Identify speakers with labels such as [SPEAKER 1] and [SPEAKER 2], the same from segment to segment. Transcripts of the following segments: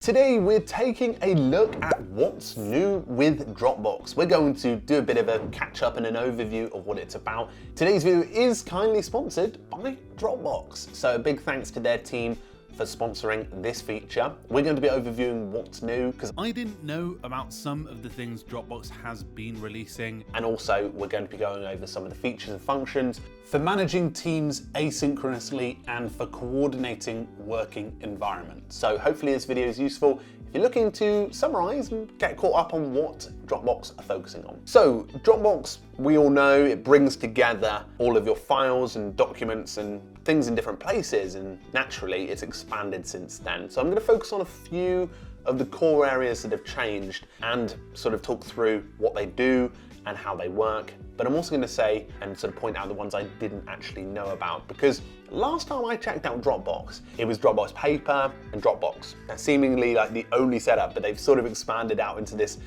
[SPEAKER 1] Today we're taking a look at what's new with Dropbox. We're going to do a bit of a catch up and an overview of what it's about. Today's video is kindly sponsored by Dropbox. So a big thanks to their team for sponsoring this feature. We're going to be overviewing what's new because
[SPEAKER 2] I didn't know about some of the things Dropbox has been releasing.
[SPEAKER 1] And also we're going to be going over some of the features and functions for managing teams asynchronously and for coordinating working environments. So hopefully this video is useful if you're looking to summarize and get caught up on what Dropbox are focusing on. So Dropbox, we all know, it brings together all of your files and documents and things in different places, and naturally it's expanded since then. So I'm going to focus on a few of the core areas that have changed and sort of talk through what they do and how they work. But I'm also going to say and sort of point out the ones I didn't actually know about, because last time I checked out Dropbox, it was Dropbox Paper and Dropbox. That's seemingly like the only setup, but they've sort of expanded out into this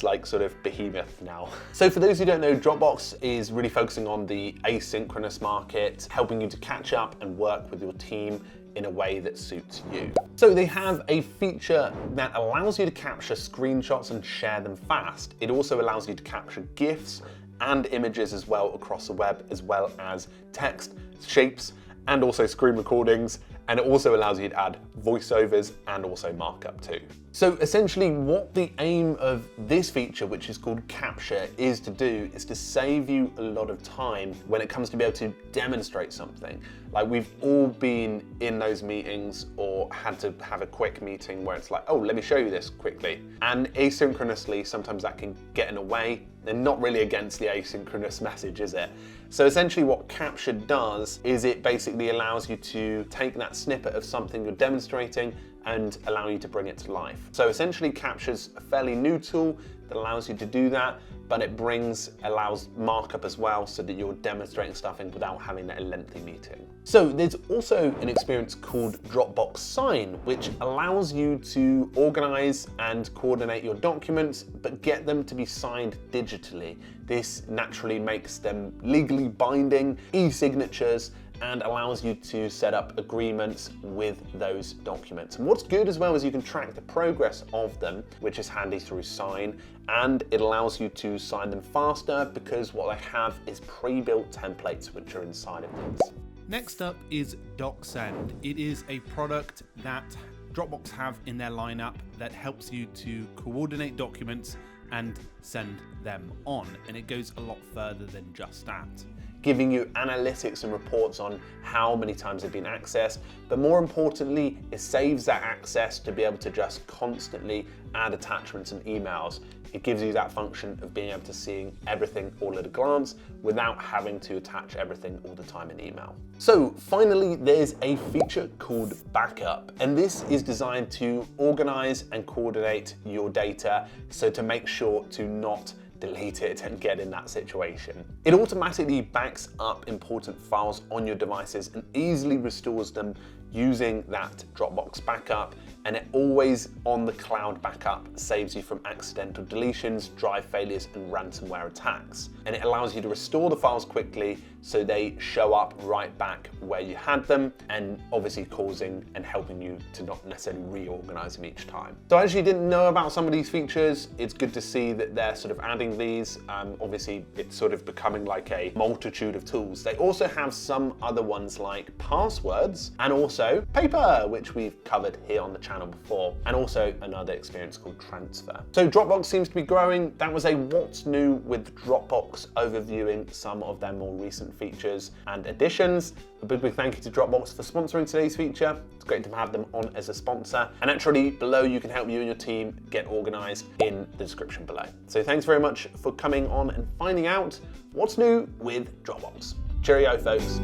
[SPEAKER 1] like sort of behemoth now. So for those who don't know, Dropbox is really focusing on the asynchronous market, helping you to catch up and work with your team in a way that suits you. So they have a feature that allows you to capture screenshots and share them fast. It also allows you to capture GIFs and images as well across the web, as well as text, shapes, and also screen recordings. And it also allows you to add voiceovers and also markup too. So essentially what the aim of this feature, which is called Capture, is to do is to save you a lot of time when it comes to be able to demonstrate something. Like we've all been in those meetings or had to have a quick meeting where it's like, oh, let me show you this quickly. And asynchronously, sometimes that can get in the way. They're not really against the asynchronous message, is it? So essentially what Capture does is it basically allows you to take that snippet of something you're demonstrating and allow you to bring it to life. So essentially Capture's a fairly new tool that allows you to do that, but it allows markup as well so that you're demonstrating stuff without having a lengthy meeting. So there's also an experience called Dropbox Sign, which allows you to organize and coordinate your documents, but get them to be signed digitally. This naturally makes them legally binding e-signatures and allows you to set up agreements with those documents. And what's good as well is you can track the progress of them, which is handy through Sign, and it allows you to sign them faster because what they have is pre-built templates which are inside of things.
[SPEAKER 2] Next up is DocSand. It is a product that Dropbox have in their lineup that helps you to coordinate documents and send them on, and it goes a lot further than just that.
[SPEAKER 1] Giving you analytics and reports on how many times they've been accessed, but more importantly, it saves that access to be able to just constantly add attachments and emails. It gives you that function of being able to see everything all at a glance without having to attach everything all the time in email. So finally, there's a feature called Backup, and this is designed to organize and coordinate your data, so to make sure to not delete it and get in that situation. It automatically backs up important files on your devices and easily restores them using that Dropbox backup, and it always on the cloud backup saves you from accidental deletions, drive failures, and ransomware attacks. And it allows you to restore the files quickly so they show up right back where you had them, and obviously causing and helping you to not necessarily reorganize them each time. So I actually didn't know about some of these features. It's good to see that they're sort of adding these. Obviously it's sort of becoming like a multitude of tools. They also have some other ones like passwords and also Paper, which we've covered here on the channel before, and also another experience called Transfer. So Dropbox seems to be growing. That was a what's new with Dropbox overviewing some of their more recent features and additions. A big thank you to Dropbox for sponsoring today's feature. It's great to have them on as a sponsor. And actually below you can help you and your team get organized in the description below. So thanks very much for coming on and finding out what's new with Dropbox. Cheerio, folks.